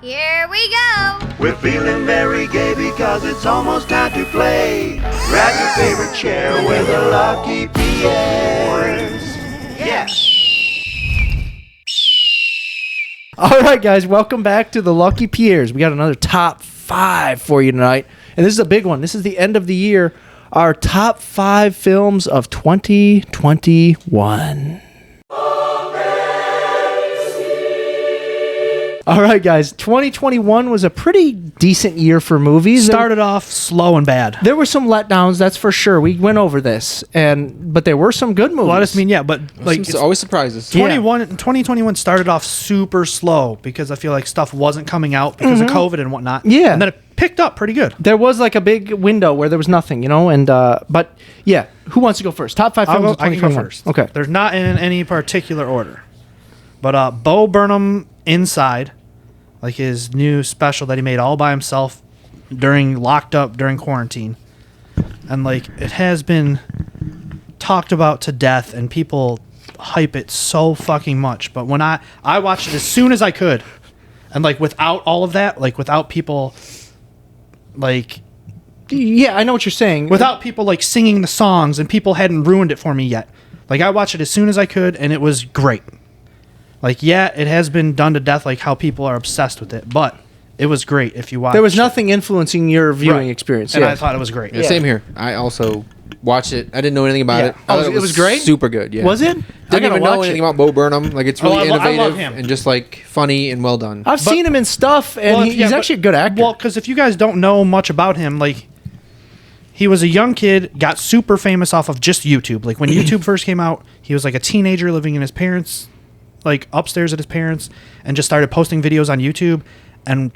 Here we go! We're feeling very gay because it's almost time to play. Grab your favorite chair with the Lucky Pierres. Yeah! All right, guys, welcome back to the Lucky Pierres. We got another top 5 for you tonight, and this is a big one. This is the end of the year. Our top 5 films of 2021. All right, guys, 2021 was a pretty decent year for movies. Started off slow and bad. There were some letdowns, that's for sure. We went over this, but there were some good movies. Well, I just mean, yeah, but like It's always surprises. 2021 started off super slow because I feel like stuff wasn't coming out because of COVID and whatnot. Yeah. And then it picked up pretty good. There was like a big window where there was nothing, and but yeah, who wants to go first? Top 5 films of I can go 2021. first. Okay. There's not in any particular order. But Bo Burnham Inside, like his new special that he made all by himself locked up during quarantine. And like it has been talked about to death and people hype it so fucking much. But when I watched it as soon as I could, and like without all of that, like without people like Yeah, I know what you're saying. without people like singing the songs and people hadn't ruined it for me yet. Like I watched it as soon as I could and it was great. Like yeah, it has been done to death like how people are obsessed with it, but it was great if you watch. There was nothing influencing your viewing Right. experience. And yeah. I thought it was great. Yeah, same here. I also watched it. I didn't know anything about Yeah. it. I thought Oh, it was great? Super good. Yeah. Was it? I Didn't gotta even know watch anything it. about Bo Burnham. Like it's really I love innovative him. and just like funny and well done. I've seen him in stuff, and Well, he's yeah, actually a but- good actor. Well, because if you guys don't know much about him, like he was a young kid, got super famous off of just YouTube. Like when YouTube first came out, he was like a teenager living in his parents, like upstairs at his parents, and just started posting videos on YouTube and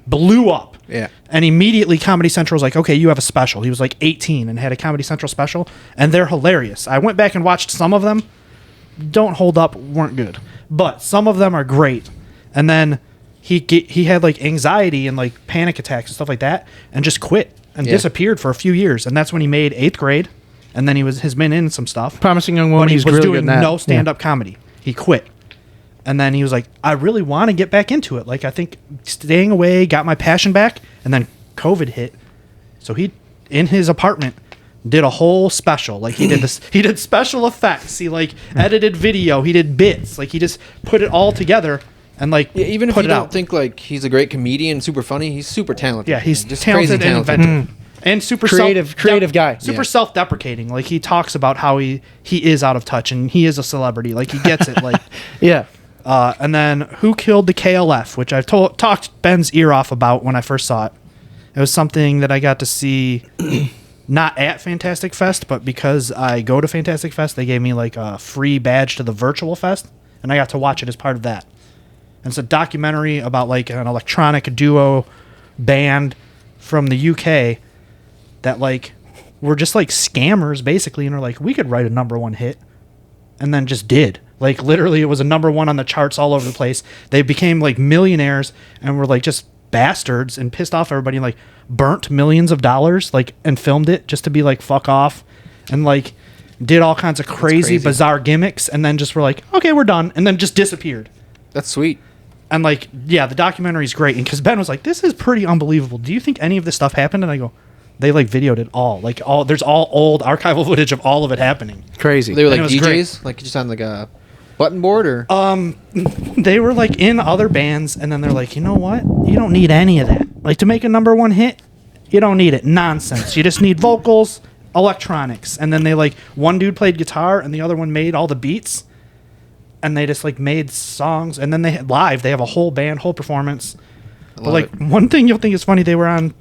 blew up. Yeah. And immediately Comedy Central was like, okay, you have a special. He was like 18 and had a Comedy Central special, and they're hilarious. I went back and watched some of them. Don't hold up, weren't good. But some of them are great. And then he had like anxiety and like panic attacks and stuff like that and just quit and Yeah. disappeared for a few years. And that's when he made 8th Grade. And then has been in some stuff. Promising Young Woman, But he he's was really doing good in that. no stand-up comedy. He quit. And then he was like, I really want to get back into it. Like, I think staying away got my passion back. And then COVID hit. So he, in his apartment, did a whole special. Like, he did special effects. He, like, edited video. He did bits. Like, he just put it all together and, like, Yeah, even if put you it don't out. think like he's a great comedian, super funny, he's super talented. Yeah, he's just talented crazy and talented. inventive. And super Creative guy. Super Yeah. self-deprecating. Like, he talks about how he is out of touch and he is a celebrity. Like, he gets it. Like... Yeah. And then Who Killed the KLF, which I've talked Ben's ear off about when I first saw it. It was something that I got to see not at Fantastic Fest, but because I go to Fantastic Fest, they gave me like a free badge to the virtual fest, and I got to watch it as part of that. And it's a documentary about like an electronic duo band from the UK that like were just like scammers basically, and are like, we could write a #1 hit, and then just did. Like literally, it was a #1 on the charts all over the place. They became like millionaires and were like just bastards and pissed off everybody and like burnt millions of dollars like and filmed it just to be like fuck off and like did all kinds of crazy bizarre gimmicks and then just were like, okay, we're done, and then just disappeared. That's sweet. And like, yeah, the documentary is great. And because Ben was like, this is pretty unbelievable. Do you think any of this stuff happened? And I go, they like videoed it all. Like there's all old archival footage of all of it happening. Crazy. They were And like it was great. DJs, like just on like a button board or They were like in other bands, and then they're like, you know what? You don't need any of that. Like to make a #1 hit, you don't need it. Nonsense. You just need vocals, electronics, and then they like one dude played guitar and the other one made all the beats, and they just like made songs, and then they had live. They have a whole band, whole performance. But love like it. one thing you'll think is funny, they were on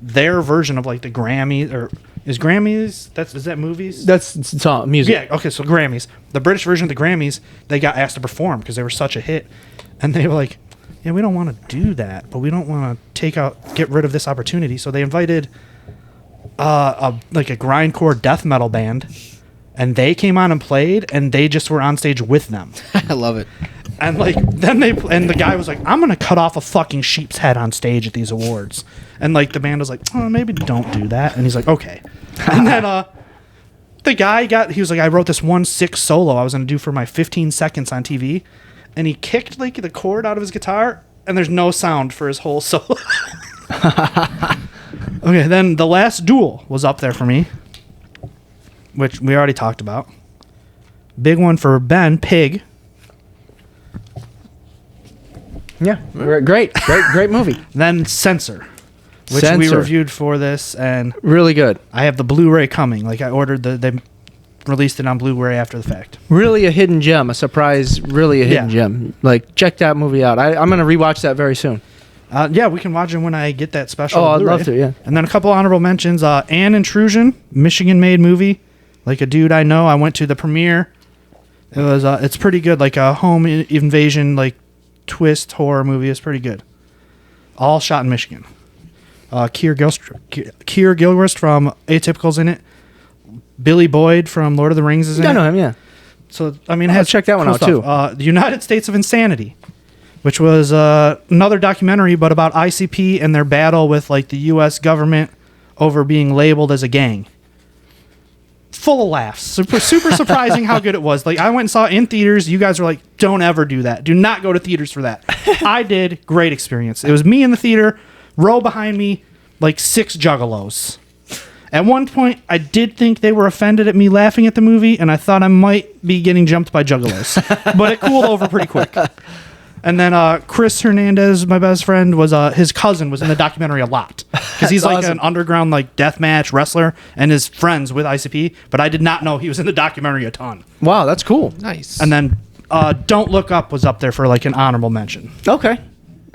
their version of like the Grammys or. Is Grammys? Is that movies? That's music. Yeah, okay, so Grammys. The British version of the Grammys, they got asked to perform because they were such a hit. And they were like, yeah, we don't want to do that, but we don't want to get rid of this opportunity. So they invited a grindcore death metal band, and they came on and played, and they just were on stage with them. I love it. And like then the guy was like, I'm gonna cut off a fucking sheep's head on stage at these awards. And like the band was like, oh, maybe don't do that. And he's like, okay. And then the guy he was like, I wrote this 1/6 solo I was gonna do for my 15 seconds on TV, and he kicked like the cord out of his guitar and there's no sound for his whole solo. Okay, then The Last Duel was up there for me, which we already talked about. Big one for Ben, Pig. Yeah, great movie. Then Censor, which we Censor. reviewed for this, and Really good. I have the Blu-ray coming. Like I ordered they released it on Blu-ray after the fact. Really a hidden gem, a surprise. Really a hidden Yeah. gem. Like check that movie out. I'm gonna rewatch that very soon. Yeah, we can watch it when I get that special. Oh, I'd Blu-ray. love to, yeah. And then a couple honorable mentions. An Intrusion, Michigan-made movie. Like a dude I know. I went to the premiere. It was. It's pretty good. Like a home invasion, like twist horror movie. It's pretty good. All shot in Michigan. Keir Gilchrist from Atypical's in it. Billy Boyd from Lord of the Rings is in I it. know him. Yeah. So I mean, it I'll has check that one cool out, stuff. too. The United States of Insanity, which was another documentary, but about ICP and their battle with like the U.S. government over being labeled as a gang. Full of laughs. Super surprising how good it was. Like I went and saw it in theaters. You guys were like, "Don't ever do that. Do not go to theaters for that." I did. Great experience. It was me in the theater, row behind me, like 6 juggalos. At one point, I did think they were offended at me laughing at the movie, and I thought I might be getting jumped by juggalos. But it cooled over pretty quick. And then Chris Hernandez, my best friend, was his cousin was in the documentary a lot because he's like awesome. an underground like deathmatch wrestler and is friends with ICP. But I did not know he was in the documentary a ton. Wow, that's cool. Nice. And then Don't Look Up was up there for like an honorable mention. Okay.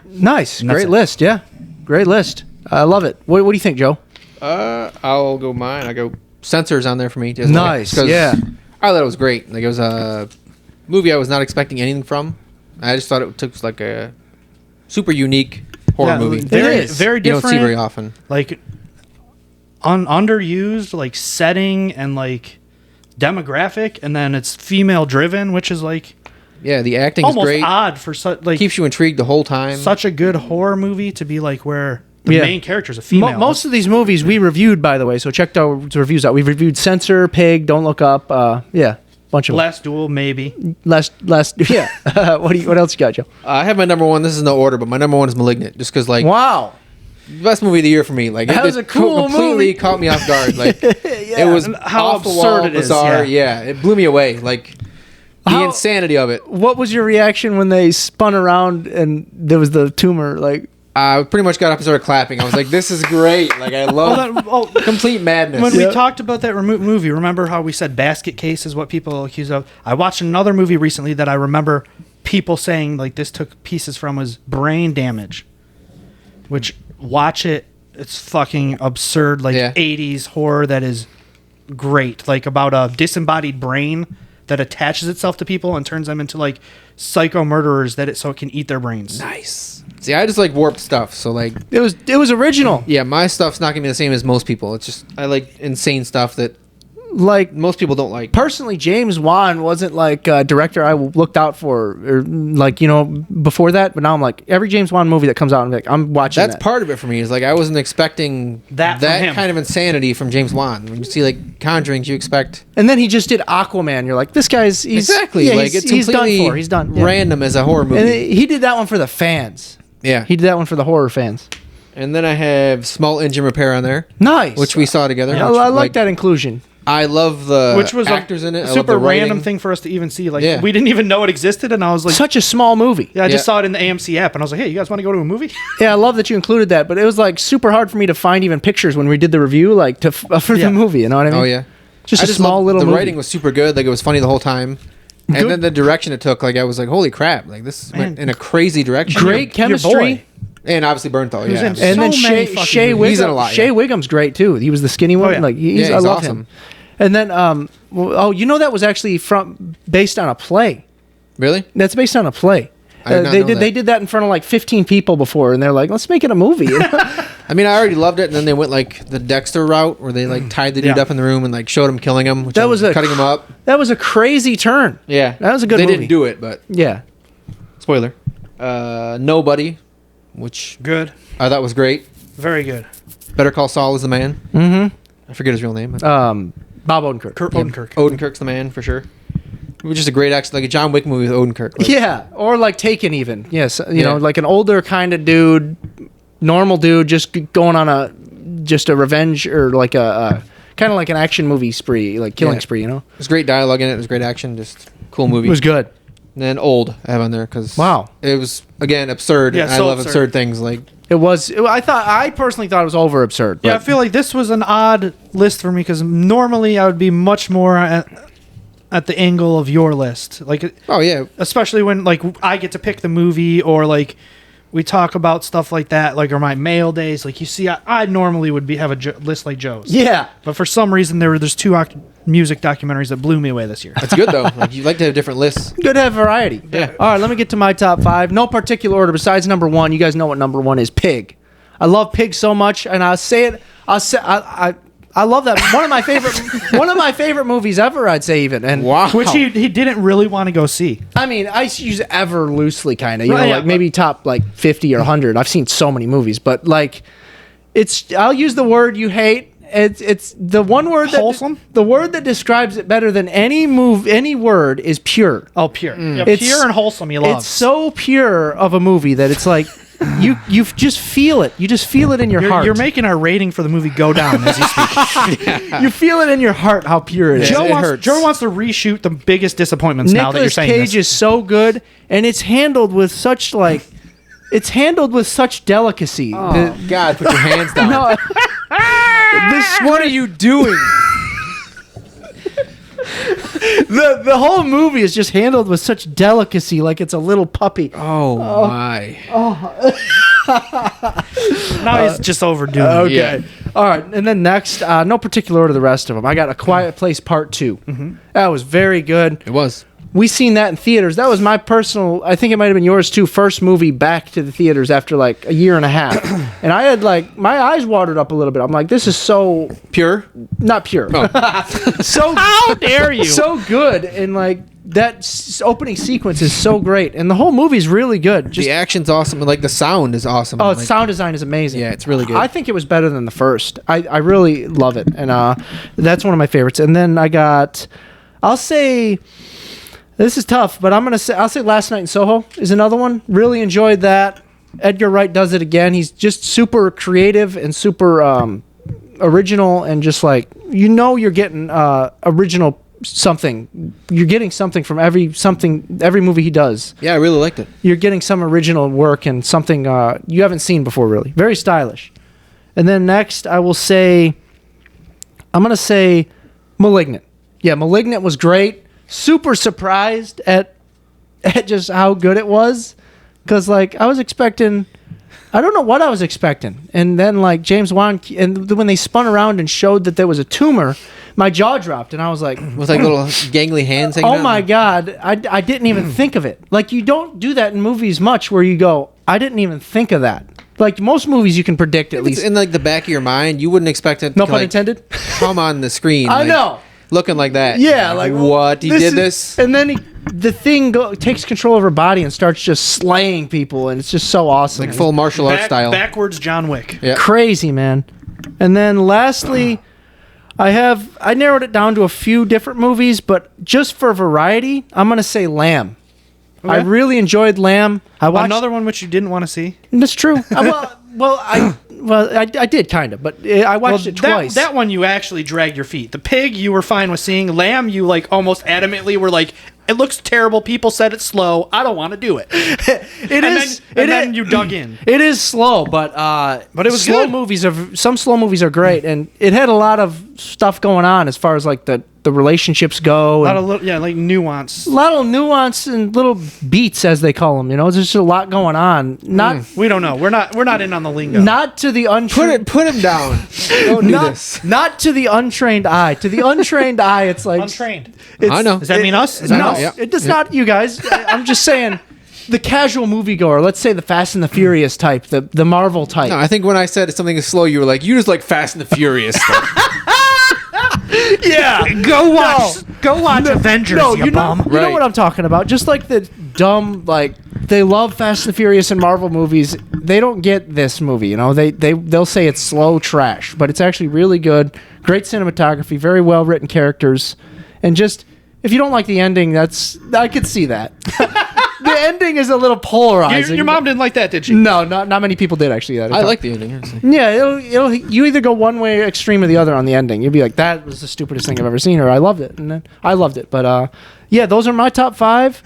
Nice. And that's Great it. list. Yeah. Great list. I love it. What do you think, Joe? I'll go mine. I go Censors on there for me. Just Nice, 'cause yeah. I thought it was great. Like it was a movie I was not expecting anything from. I just thought it took like a super unique horror Yeah, movie. Very, It is. very You don't different. see very often. Like underused, like setting and like demographic, and then it's female driven, which is like Yeah, the acting is almost great. odd for such like Keeps you intrigued the whole time. such a good horror movie to be like where the Yeah. main character is a female. Most of these movies we reviewed, by the way, so check those reviews out. We've reviewed Censor, Pig, Don't Look Up. Yeah, bunch of Last Duel, maybe. last. Yeah. What else you got, Joe? I have my number one. This is no order, but my number one is *Malignant*, just because like Wow. best movie of the year for me. Like That was a cool completely movie. caught me off guard. Like it was And how off the absurd wall, it is, bizarre. yeah. Yeah, it blew me away. Like the How- insanity of it. What was your reaction when they spun around and there was the tumor? Like, I pretty much got up and started clapping. I was like, "This is great!" Like I love complete madness. When Yeah. we talked about that movie, remember how we said basket case is what people accuse of? I watched another movie recently that I remember people saying like this took pieces from was Brain Damage, which watch it. It's fucking absurd, like Yeah. 80s horror that is great. Like about a disembodied brain that attaches itself to people and turns them into like psycho murderers so it can eat their brains. Nice. See, I just like warped stuff. So like, it was original. yeah, my stuff's not gonna be the same as most people. It's just I like insane stuff that Like, most people don't like. personally, James Wan wasn't like a director I looked out for, or like, before that. But now I'm like, every James Wan movie that comes out, I'm watching. That's part of it for me. Is like I wasn't expecting That from him. kind of insanity from James Wan. When you see like Conjurings, you expect And then he just did Aquaman. You're like, this guy's exactly Yeah, like he's it's done completely for. He's done. Yeah. random as a horror movie. And he did that one for the fans. yeah, He did that one for the horror fans. and then I have Small Engine Repair on there, Nice. which we saw together. I, which, I like that inclusion. I love the Which was actors in it. I a love super the writing. random thing for us to even see. Like Yeah. we didn't even know it existed, and I was like, Such a small movie. yeah, I just Yeah. saw it in the AMC app, and I was like, hey, you guys want to go to a movie? Yeah, I love that you included that, but it was like super hard for me to find even pictures when we did the review, like for Yeah. the movie. You know what I mean? Oh yeah, Just I a small loved- little The movie. writing was super good. Like it was funny the whole time. And Good. then the direction it took, like I was like, "Holy crap!" Like this went Man. in a crazy direction. Great Your chemistry. boy. and obviously Bernthal. Who's Yeah, in And So then many Shay fucking Shay movies. He's in a Wiggum. lot, Shay yeah. Wigum's great too. He was the skinny one. yeah. Like Yeah, I he's love awesome. him. And then that was actually based on a play. Really? That's based on a play. I did not they know did that. they did that in front of like 15 people before, and they're like, let's make it a movie. I mean, I already loved it, and then they went like the Dexter route, where they like tied the dude Yeah. up in the room and like showed him killing him. Which That I was cutting him up. That was a crazy turn. Yeah, That was a good They movie. didn't do it, but Yeah. spoiler. Nobody, which Good, I thought was great. very good. Better Call Saul is the man. Mm-hmm. I forget his real name. Bob Odenkirk. Kurt Odenkirk. Odenkirk's the man for sure. It was just a great action, like a John Wick movie with Odenkirk. Like, Yeah, or like Taken even. Yes, you know, Yeah. like an older kind of dude, normal dude, just going on a revenge or like a kind of like an action movie spree, like killing Yeah. spree. You know, There's great dialogue in it. There's great action. Just cool movie. it was good. And then Old I have on there because Wow. it was again absurd. Yeah, and I so love absurd. absurd things. Like I personally thought it was over absurd. Yeah, I but- feel like this was an odd list for me because normally I would be much more at the angle of your list. Like, oh yeah, especially when like I get to pick the movie or like we talk about stuff like that, like or my mail days. Like you see, I normally would have a list like Joe's. yeah. But for some reason, there's two music documentaries that blew me away this year. that's good though. Like you like to have different lists. Good to have variety. Yeah. All right, let me get to my top 5. No particular order besides number 1. You guys know what number 1 is. Pig. I love Pig so much, and I love that. One of my favorite movies ever. I'd say even. And Wow. Which he didn't really want to go see. I mean, I use ever loosely, kind of. You Right, know, yeah, like maybe top like 50 or 100. I've seen so many movies, but like, I'll use the word you hate. It's the one word that Wholesome? The word that describes it better than any word is pure. Oh, pure. Yeah, It's- pure and wholesome. You love. It's so pure of a movie that it's like you just feel it. You just feel it in your heart. You're making our rating for the movie go down as you speak. You feel it in your heart how pure it is. Joe- it hurts. Joe wants to reshoot the biggest disappointments now that you're Nicolas saying Cage this. is so good, and it's handled with such delicacy. Oh, God, put your hands down. No, What are you doing? the whole movie is just handled with such delicacy, like it's a little puppy. Oh, my. Now he's just overdoing it. Okay. Yeah. All right. And then next, no particular order, the rest of them. I got A Quiet Place Part 2. That was very good. It was. We seen that in theaters. That was my personal, I think it might have been yours too, first movie back to the theaters after like a year and a half. And I had like, my eyes watered up a little bit. I'm like, this is so, Pure? not pure. So, How dare you? so good. And like, that opening sequence is so great. And the whole movie's really good. Just The action's awesome. And, like, the sound is awesome. Oh, Like, sound design is amazing. Yeah, it's really good. I think it was better than the first. I really love it, and that's one of my favorites. And then I'll say, this is tough, but I'll say Last Night in Soho is another one. Really enjoyed that. Edgar Wright does it again. He's just super creative and super original, and just like you're getting original something. You're getting something from every movie he does. yeah, I really liked it. You're getting some original work and something you haven't seen before, really. Very stylish. And then next, I'm going to say Malignant. Yeah, Malignant was great. Super surprised at just how good it was. Because, like, I was expecting... I don't know what I was expecting. And then, like, James Wan... And when they spun around and showed that there was a tumor, my jaw dropped. And I was like... With, like, little gangly hands hanging Oh out. my God, I didn't even think of it. Like, you don't do that in movies much where you go, I didn't even think of that. Like, most movies you can predict at It's least. in, like, the back of your mind. You wouldn't expect it No to, pun like, intended? come on the screen. I like, know. Looking like that. Yeah, like, what? He did this? And then the thing takes control of her body and starts just slaying people, and it's just so awesome. Like, full martial arts style. Backwards John Wick. Yeah. Crazy, man. And then lastly, I narrowed it down to a few different movies, but just for variety, I'm going to say Lamb. I Okay. really enjoyed Lamb. I watched Another one which you didn't want to see. That's true. I did kind of, but I watched it twice. That one you actually dragged your feet. The pig you were fine with seeing. Lamb you like almost adamantly were like, it looks terrible. People said it's slow. I don't want to do it. Then you dug in. It is slow, but it was slow good. movies some slow movies are great, and it had a lot of stuff going on as far as like the relationships go. A lot And of like nuance. a lot of nuance and little beats, as they call them. You know, there's just a lot going on. Not We don't know. We're not in on the lingo. not to the untrained. Put him down. Don't do this. Not to the untrained eye. To the untrained eye, it's like Untrained. it's- I know. Does that mean us? Is that No, us? Yeah. it does not. You guys, I'm just saying, the casual moviegoer. Let's say the Fast and the Furious type, the Marvel type. No, I think when I said something is slow, you were like, you just like Fast and the Furious stuff. Yeah, Go watch Avengers. No, you you know, bum. you know Right. what I'm talking about. Just like the dumb, like they love Fast and the Furious and Marvel movies. They don't get this movie. You know, they'll say it's slow trash, but it's actually really good. Great cinematography, very well written characters, and just if you don't like the ending, I could see that. The ending is a little polarizing. Your mom didn't like that, did she? No, not many people did actually. I like the ending. Honestly. Yeah, it'll you either go one way extreme or the other on the ending. You'll be like, that was the stupidest thing I've ever seen, or I loved it, and then I loved it. But yeah, those are my top 5,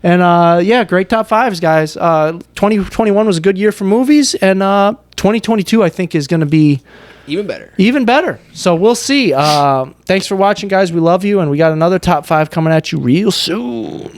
and yeah, great top 5s, guys. 2021 was a good year for movies, and 2022 I think is going to be even better. So we'll see. Thanks for watching, guys. We love you, and we got another top 5 coming at you real soon.